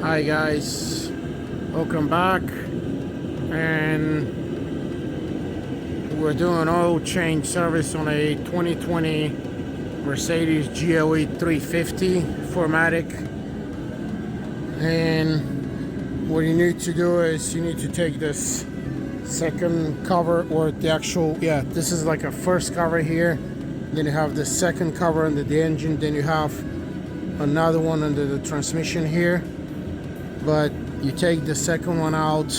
Hi guys, welcome back, and we're doing oil change service on a 2020 Mercedes GLE 350 4MATIC. And what you need to do is you need to take this second cover, or the actual, this is like a first cover here, then you have the second cover under the engine, then you have another one under the transmission here. But you take the second one out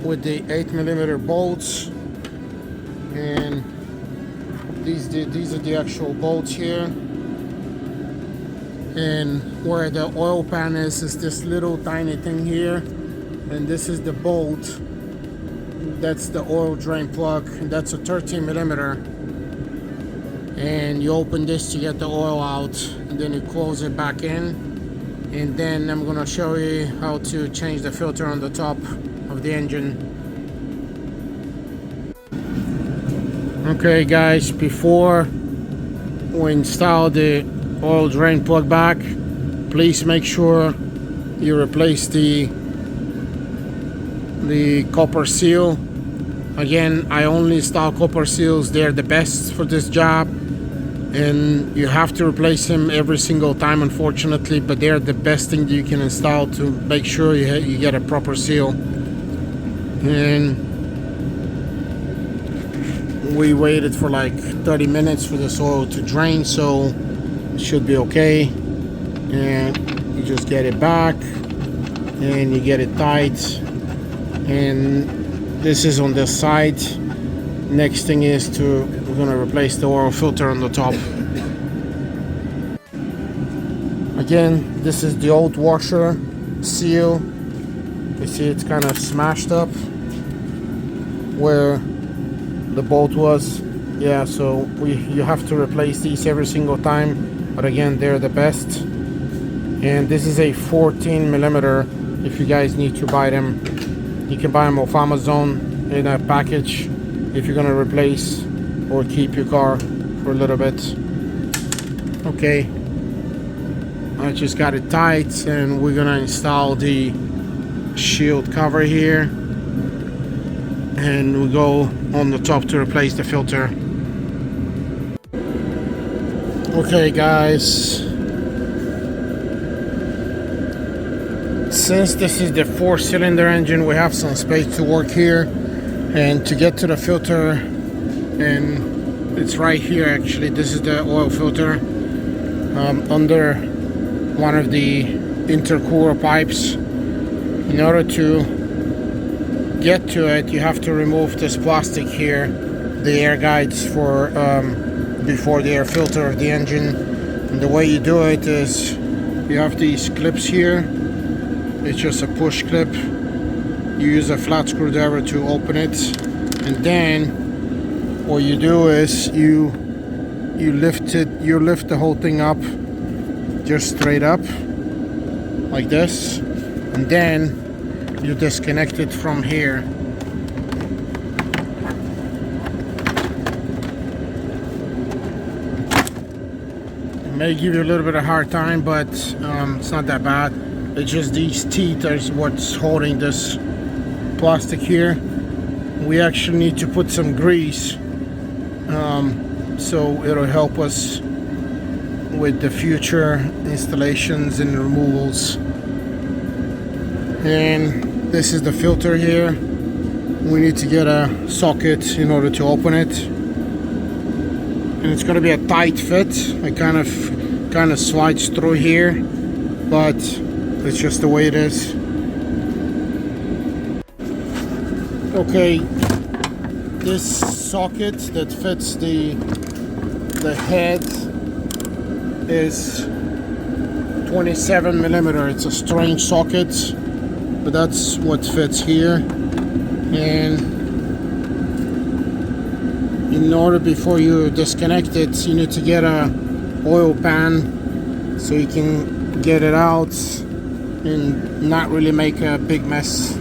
with the 8mm bolts, and these are the actual bolts here. And where the oil pan is this little tiny thing here, and this is the bolt. That's the oil drain plug, and that's a 13mm. And you open this to get the oil out, and then you close it back in. And then I'm gonna show you how to change the filter on the top of the engine. Okay guys, before we install the oil drain plug back, please make sure you replace the copper seal. Again, I only install copper seals. They're the best for this job, and you have to replace them every single time, unfortunately, but they're the best thing that you can install to make sure you get a proper seal. And we waited for like 30 minutes for this oil to drain, so it should be okay. And you just get it back and you get it tight, and this is on this side. Next thing is we're gonna replace the oil filter on the top. Again, this is the old washer seal. You see it's kind of smashed up where the bolt was. Yeah, so you have to replace these every single time, but again, they're the best. And this is a 14mm. If you guys need to buy them, you can buy them off Amazon in a package if you're gonna replace or keep your car for a little bit. Okay, I just got it tight, and we're gonna install the shield cover here, and we'll go on the top to replace the filter. Okay guys, since this is the 4-cylinder engine, we have some space to work here. And to get to the filter, and it's right here actually, this is the oil filter under one of the intercooler pipes. In order to get to it, you have to remove this plastic here, the air guides for before the air filter of the engine. And the way you do it is you have these clips here. It's just a push clip. You use a flat screwdriver to open it, and then what you do is you lift the whole thing up, just straight up like this, and then you disconnect it from here. It may give you a little bit of a hard time, but it's not that bad. It's just these teeth is what's holding this plastic here. We actually need to put some grease, so it'll help us with the future installations and removals. And this is the filter here. We need to get a socket in order to open it, and it's going to be a tight fit. It kind of slides through here, but it's just the way it is. Okay, this socket that fits the head is 27mm. It's a strange socket, but that's what fits here. And in order, before you disconnect it, you need to get a oil pan so you can get it out and not really make a big mess.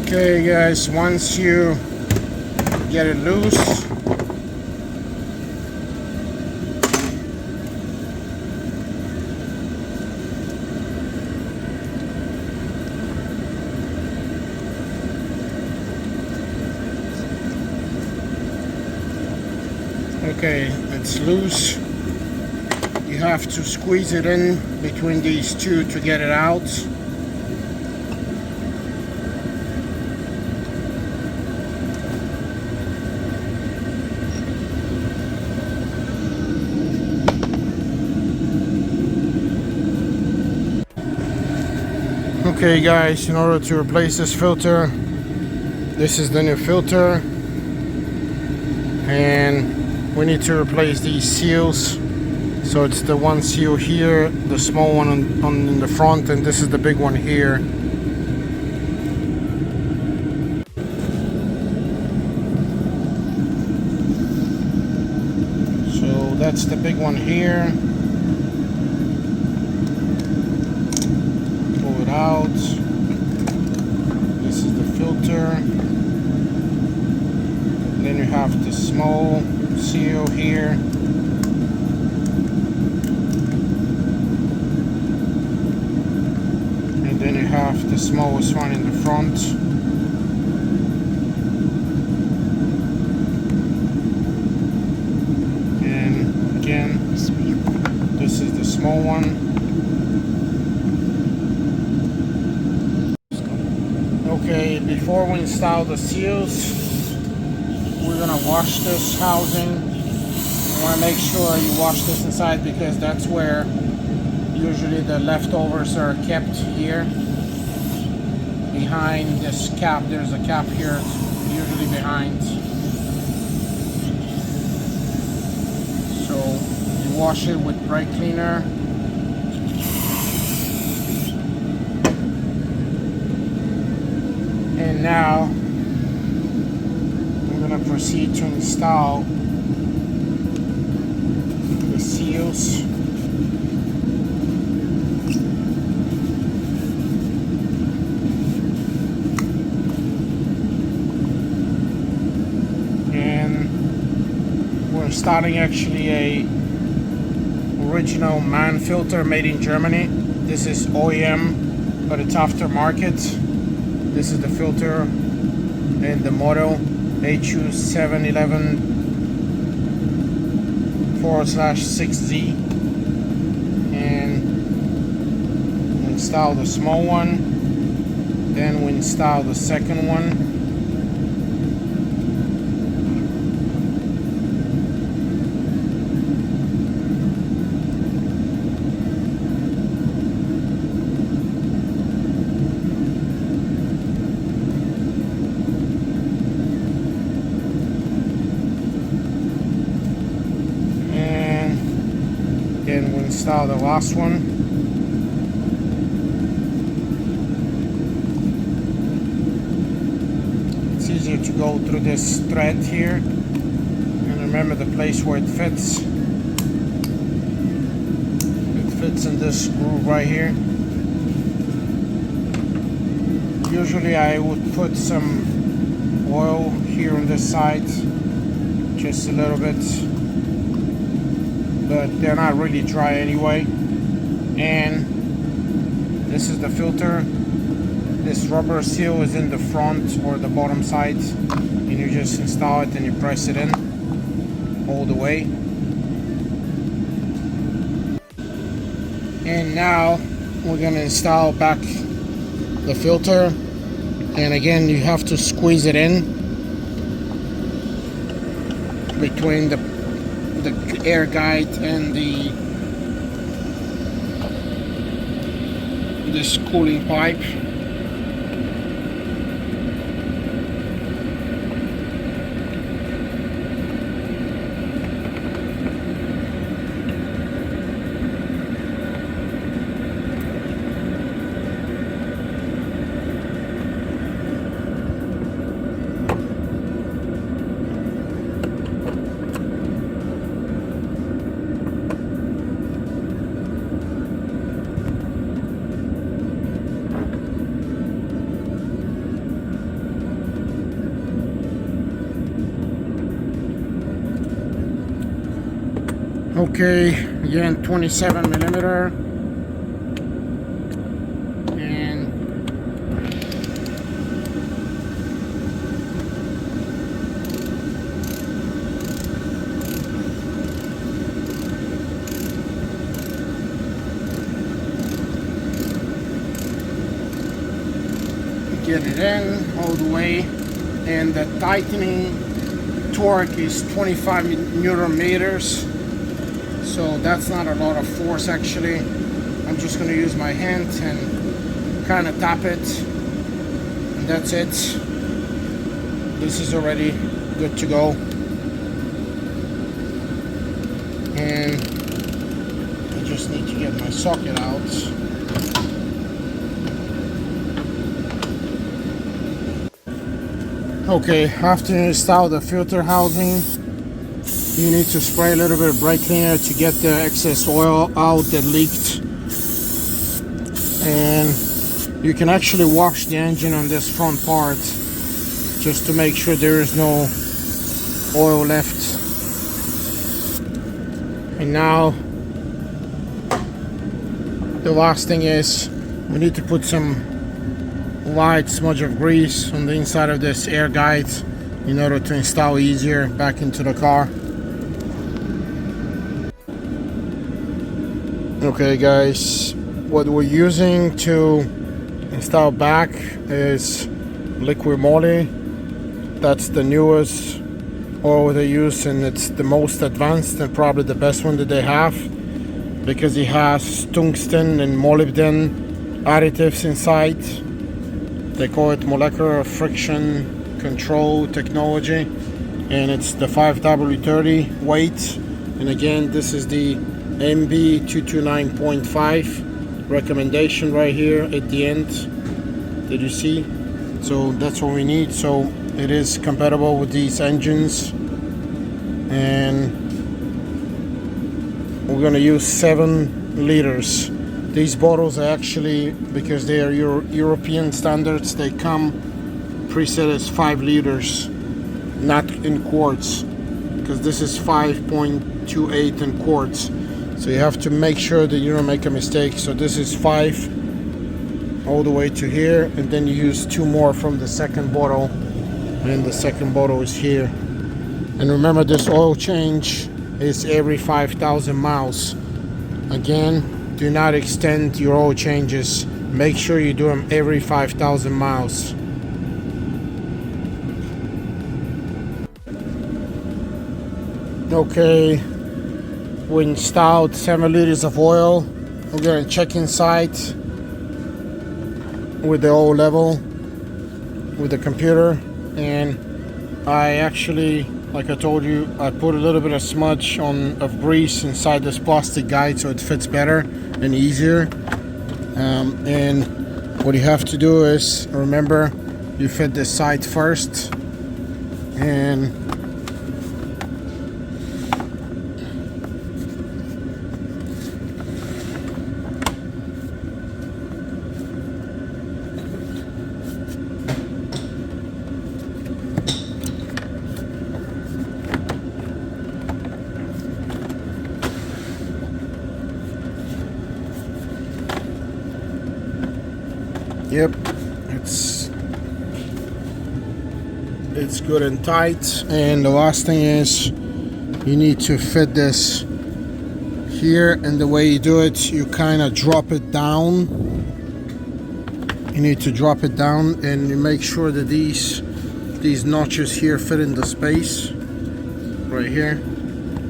Okay guys, once you get it loose, okay, it's loose. You have to squeeze it in between these two to get it out. Okay guys, in order to replace this filter, this is the new filter, and we need to replace these seals. So it's the one seal here, the small one on in the front, and this is the big one here. So that's the big one here. Pull it out. This is the filter. Then you have the small seal here. Then you have the smallest one in the front. And again, this is the small one. Okay, before we install the seals, we're gonna wash this housing. You wanna make sure you wash this inside because that's where usually the leftovers are kept here. Behind this cap, there's a cap here, usually behind. So you wash it with brake cleaner. And now I'm gonna proceed to install the seals. We're starting actually a original man filter made in Germany. This is OEM, but it's aftermarket. This is the filter and the model W167/6Z. And we install the small one, then we install the second one. Then we'll install the last one. It's easier to go through this thread here and remember the place where it fits. It fits in this groove right here. Usually I would put some oil here on this side, just a little bit, but they're not really dry anyway. And this is the filter. This rubber seal is in the front or the bottom side, and you just install it and you press it in all the way. And now we're gonna install back the filter, and again you have to squeeze it in between the air guide and this cooling pipe. Okay, again 27 millimeter, and get it in all the way, and the tightening torque is 25 newton meters. So that's not a lot of force actually. I'm just going to use my hand and kind of tap it, and that's it. This is already good to go. And I just need to get my socket out. Okay, after you install the filter housing, you need to spray a little bit of brake cleaner to get the excess oil out that leaked. And you can actually wash the engine on this front part just to make sure there is no oil left. And now the last thing is we need to put some light smudge of grease on the inside of this air guide in order to install easier back into the car. Okay guys, what we're using to install back is liquid moly. That's the newest oil they use, and it's the most advanced and probably the best one that they have, because it has tungsten and molybdenum additives inside. They call it molecular friction control technology, and it's the 5W30 weight. And again, this is the MB229.5 recommendation right here at the end. Did you see? So that's what we need. So it is compatible with these engines, and we're gonna use 7 liters. These bottles are actually, because they are European standards, they come preset as 5 liters, not in quarts, because this is 5.28 in quarts. So you have to make sure that you don't make a mistake. So this is 5 all the way to here, and then you use 2 more from the second bottle, and the second bottle is here. And remember, this oil change is every 5,000 miles. Again, do not extend your oil changes. Make sure you do them every 5,000 miles. Okay, we installed 7 liters of oil. We're going to check inside with the oil level with the computer. And I actually, like I told you, I put a little bit of smudge of grease inside this plastic guide so it fits better and easier. And what you have to do is, remember, you fit this side first, and yep, it's good and tight. And the last thing is, you need to fit this here, and the way you do it, you kind of drop it down. You need to drop it down, and you make sure that these notches here fit in the space right here.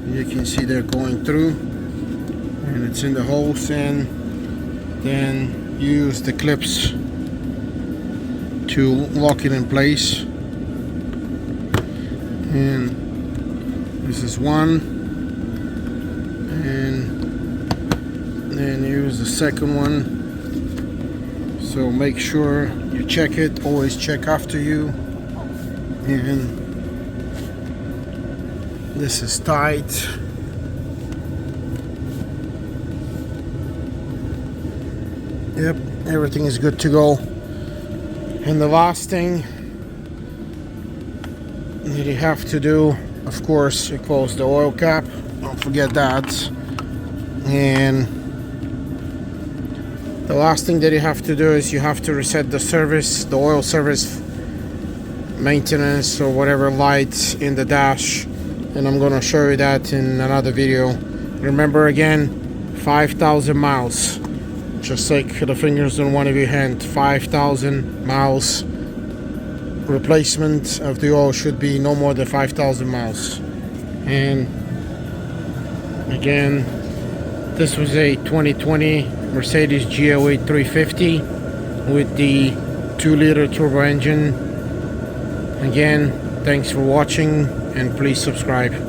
You can see they're going through, and it's in the holes. And then you use the clips to lock it in place. And this is one, and then use the second one. So make sure you check it, always check after you. And this is tight. Yep, everything is good to go. And the last thing that you have to do Of course, you close the oil cap, don't forget that. And the last thing that you have to do is you have to reset the service, the oil service maintenance or whatever lights in the dash, and I'm gonna show you that in another video. Remember again, 5,000 miles. Just like the fingers on one of your hand. 5,000 miles. Replacement of the oil should be no more than 5,000 miles. And again, this was a 2020 Mercedes GL8 350 with the 2-liter turbo engine. Again, thanks for watching and please subscribe.